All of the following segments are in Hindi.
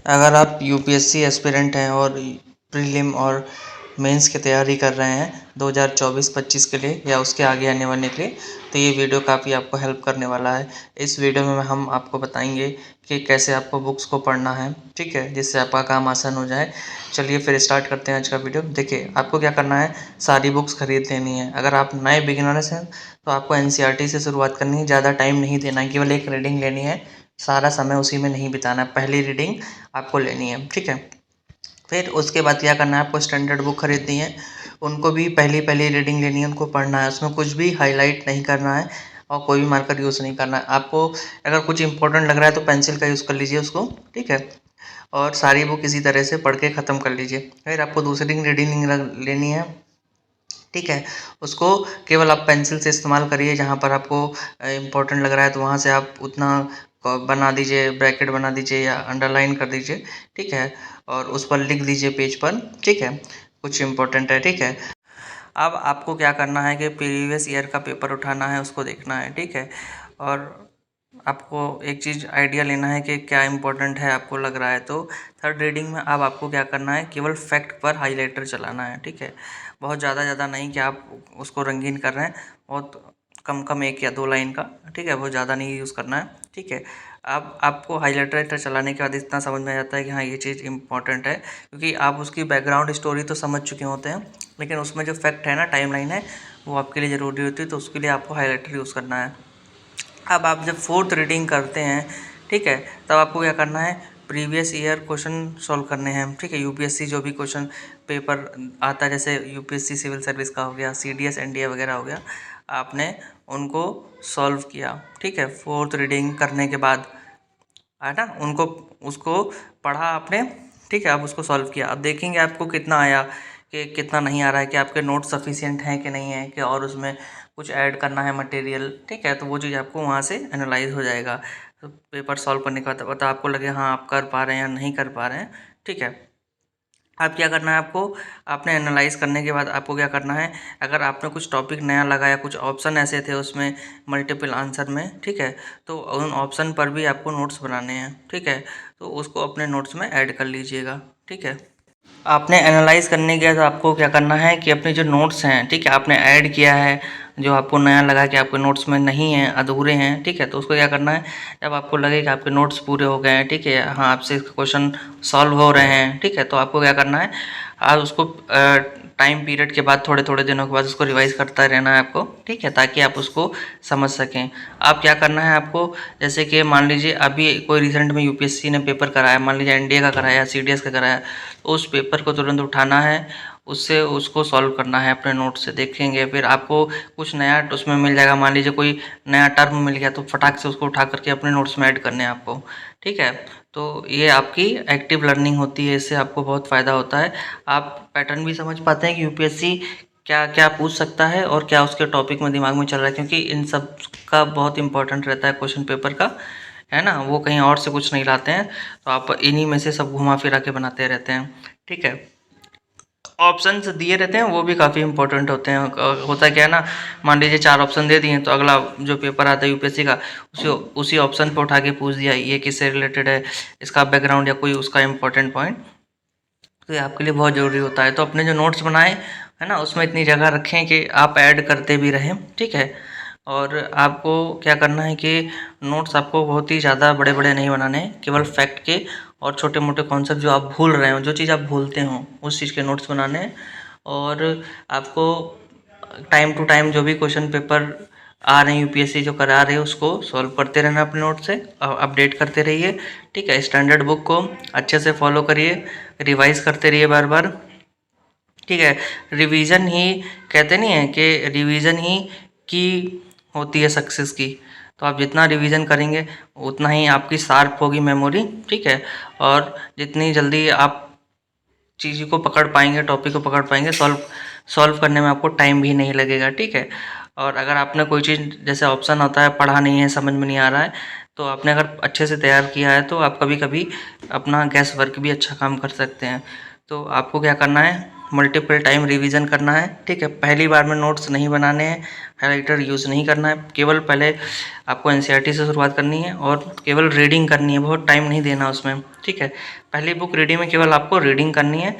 अगर आप यूपीएससी एस्पिरेंट हैं और प्रीलिम और मेंस की तैयारी कर रहे हैं 2024-25 के लिए या उसके आगे आने वाले के लिए, तो ये वीडियो काफ़ी आपको हेल्प करने वाला है। इस वीडियो में हम आपको बताएंगे कि कैसे आपको बुक्स को पढ़ना है, ठीक है, जिससे आपका काम आसान हो जाए। चलिए फिर स्टार्ट करते हैं आज का वीडियो। देखिए, आपको क्या करना है, सारी बुक्स खरीद लेनी है। अगर आप नए बिगिनर्स हैं तो आपको एनसीईआरटी से शुरुआत करनी है, ज़्यादा टाइम नहीं देना है, केवल एक रीडिंग लेनी है, सारा समय उसी में नहीं बिताना है, पहली रीडिंग आपको लेनी है, ठीक है। फिर उसके बाद क्या करना है, आपको स्टैंडर्ड बुक खरीदनी है, उनको भी पहली पहली रीडिंग लेनी है, उनको पढ़ना है, उसमें कुछ भी हाईलाइट नहीं करना है और कोई भी मार्कर यूज़ नहीं करना है। आपको अगर कुछ इंपॉर्टेंट लग रहा है तो पेंसिल का यूज़ कर लीजिए उसको, ठीक है, और सारी बुक इसी तरह से पढ़ के ख़त्म कर लीजिए। फिर आपको दूसरी रीडिंग लेनी है, ठीक है, उसको केवल आप पेंसिल से इस्तेमाल करिए, जहाँ पर आपको इम्पोर्टेंट लग रहा है तो वहाँ से आप उतना बना दीजिए, ब्रैकेट बना दीजिए या अंडरलाइन कर दीजिए, ठीक है, और उस पर लिख दीजिए पेज पर, ठीक है, कुछ इम्पोर्टेंट है, ठीक है। अब आपको क्या करना है कि प्रीवियस ईयर का पेपर उठाना है, उसको देखना है, ठीक है, और आपको एक चीज़ आइडिया लेना है कि क्या इम्पोर्टेंट है आपको लग रहा है। तो थर्ड रीडिंग में अब आपको क्या करना है, केवल फैक्ट पर हाइलाइटर चलाना है, ठीक है, बहुत ज़्यादा नहीं कि आप उसको रंगीन कर रहे हैं, बहुत कम कम 1 या 2 लाइन का, ठीक है, बहुत ज़्यादा नहीं यूज़ करना है, ठीक है। अब आपको हाइलाइटर चलाने के बाद इतना समझ में आ जाता है कि हाँ, ये चीज़ इंपॉर्टेंट है, क्योंकि आप उसकी बैकग्राउंड स्टोरी तो समझ चुके होते हैं, लेकिन उसमें जो फैक्ट है ना, टाइमलाइन है, वो आपके लिए ज़रूरी होती है, तो उसके लिए आपको हाइलाइटर यूज़ करना है। अब आप जब फोर्थ रीडिंग करते हैं, ठीक है, तब आपको क्या करना है, प्रीवियस ईयर क्वेश्चन सॉल्व करने हैं, ठीक है, यूपीएससी जो भी क्वेश्चन पेपर आता है, जैसे यूपीएससी सिविल सर्विस का हो गया, सीडीएस एनडीए वगैरह हो गया, आपने उनको सॉल्व किया, ठीक है, फोर्थ रीडिंग करने के बाद है ना, उनको उसको पढ़ा आपने, ठीक है, अब उसको सॉल्व किया। अब देखेंगे आपको कितना आया, कि कितना नहीं आ रहा है, कि आपके नोट सफिशिएंट हैं कि नहीं है, कि और उसमें कुछ ऐड करना है मटेरियल, ठीक है, तो वो चीज़ आपको वहाँ से एनालाइज हो जाएगा। तो पेपर सॉल्व करने के बाद पता आपको लगे हाँ आप कर पा रहे हैं या नहीं कर पा रहे हैं, ठीक है। अब क्या करना है आपको, आपने एनालाइज करने के बाद आपको क्या करना है, अगर आपने कुछ टॉपिक नया लगाया, कुछ ऑप्शन ऐसे थे उसमें मल्टीपल आंसर में, ठीक है, तो उन ऑप्शन पर भी आपको नोट्स बनाने हैं, ठीक है, तो उसको अपने नोट्स में ऐड कर लीजिएगा, ठीक है। आपने एनालाइज करने के बाद आपको क्या करना है कि अपने जो नोट्स हैं, ठीक है, आपने ऐड किया है, जो आपको नया लगा कि आपके नोट्स में नहीं है, अधूरे हैं, ठीक है, तो उसको क्या करना है, जब आपको लगे कि आपके नोट्स पूरे हो गए हैं, ठीक है, हाँ आपसे क्वेश्चन सॉल्व हो रहे हैं, ठीक है, तो आपको क्या करना है, आज उसको टाइम पीरियड के बाद थोड़े थोड़े दिनों के बाद उसको रिवाइज करता रहना है आपको, ठीक है, ताकि आप उसको समझ सकें। आप क्या करना है आपको, जैसे कि मान लीजिए अभी कोई रिसेंट में यूपीएससी ने पेपर कराया, मान लीजिए एनडीए का कराया, सीडीएस का कराया, तो उस पेपर को तुरंत उठाना है, उससे उसको सॉल्व करना है अपने नोट से, देखेंगे फिर आपको कुछ नया उसमें मिल जाएगा, मान लीजिए कोई नया टर्म मिल गया तो फटाक से उसको उठा करके अपने नोट्स में ऐड करने हैं आपको, ठीक है। तो ये आपकी एक्टिव लर्निंग होती है, इससे आपको बहुत फ़ायदा होता है, आप पैटर्न भी समझ पाते हैं कि यूपीएससी क्या क्या पूछ सकता है और क्या उसके टॉपिक में दिमाग में चल रहा है, क्योंकि इन सब का बहुत इंपॉर्टेंट रहता है क्वेश्चन पेपर का, है ना, वो कहीं और से कुछ नहीं लाते हैं, तो आप इन्हीं में से सब घुमा फिरा के बनाते रहते हैं, ठीक है। ऑप्शंस दिए रहते हैं वो भी काफ़ी इंपॉर्टेंट होते हैं, होता क्या है ना, मान लीजिए 4 ऑप्शन दे दिए तो अगला जो पेपर आता है यूपीएससी का, उसी ऑप्शन पर उठा के पूछ दिया ये किससे रिलेटेड है, इसका बैकग्राउंड या कोई उसका इंपॉर्टेंट पॉइंट, तो ये आपके लिए बहुत ज़रूरी होता है। तो अपने जो नोट्स बनाए है ना, उसमें इतनी जगह रखें कि आप ऐड करते भी रहें, ठीक है। और आपको क्या करना है कि नोट्स आपको बहुत ही ज़्यादा बड़े बड़े नहीं बनाने हैं, केवल फैक्ट के और छोटे मोटे कॉन्सेप्ट जो आप भूल रहे हो, जो चीज़ आप भूलते हो, उस चीज़ के नोट्स बनाने हैं। और आपको टाइम टू टाइम जो भी क्वेश्चन पेपर आ रहे हैं यूपीएससी जो करा रहे हैं उसको सॉल्व करते रहना अपने नोट से, अपडेट करते रहिए, ठीक है, स्टैंडर्ड बुक को अच्छे से फॉलो करिए, रिवाइज करते रहिए बार बार, ठीक है। रिवीजन ही कहते नहीं है कि रिवीजन ही की होती है सक्सेस की, तो आप जितना रिवीजन करेंगे उतना ही आपकी शार्प होगी मेमोरी, ठीक है, और जितनी जल्दी आप चीज़ को पकड़ पाएंगे, टॉपिक को पकड़ पाएंगे, सॉल्व करने में आपको टाइम भी नहीं लगेगा, ठीक है। और अगर आपने कोई चीज़ जैसे ऑप्शन होता है पढ़ा नहीं है, समझ में नहीं आ रहा है, तो आपने अगर अच्छे से तैयार किया है तो आप कभी कभी अपना गैस वर्क भी अच्छा काम कर सकते हैं। तो आपको क्या करना है, मल्टीपल टाइम रिवीजन करना है। ठीक है, पहली बार में नोट्स नहीं बनाने हैं, हाइलाइटर यूज़ नहीं करना है। केवल पहले आपको एनसीईआरटी से शुरुआत करनी है और केवल रीडिंग करनी है, बहुत टाइम नहीं देना उसमें। ठीक है, पहली बुक रीडिंग में केवल आपको रीडिंग करनी है,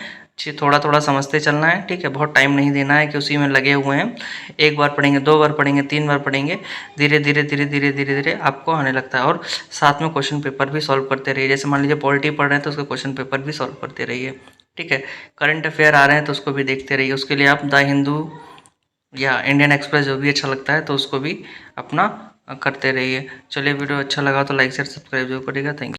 थोड़ा थोड़ा समझते चलना है। ठीक है, बहुत टाइम नहीं देना है कि उसी में लगे हुए हैं, एक बार पढ़ेंगे, 2 बार पढ़ेंगे, 3 बार पढ़ेंगे, धीरे धीरे धीरे धीरे धीरे धीरे आपको आने लगता है। और साथ में क्वेश्चन पेपर भी सॉल्व करते रहिए। जैसे मान लीजिए पॉलिटी पढ़ रहे हैं तो उसका क्वेश्चन पेपर भी सॉल्व करते रहिए। ठीक है, करंट अफेयर आ रहे हैं तो उसको भी देखते रहिए। उसके लिए आप द हिंदू या इंडियन एक्सप्रेस जो भी अच्छा लगता है तो उसको भी अपना करते रहिए। चलिए, वीडियो अच्छा लगा तो लाइक शेयर सब्सक्राइब जरूर करिएगा। Thank you.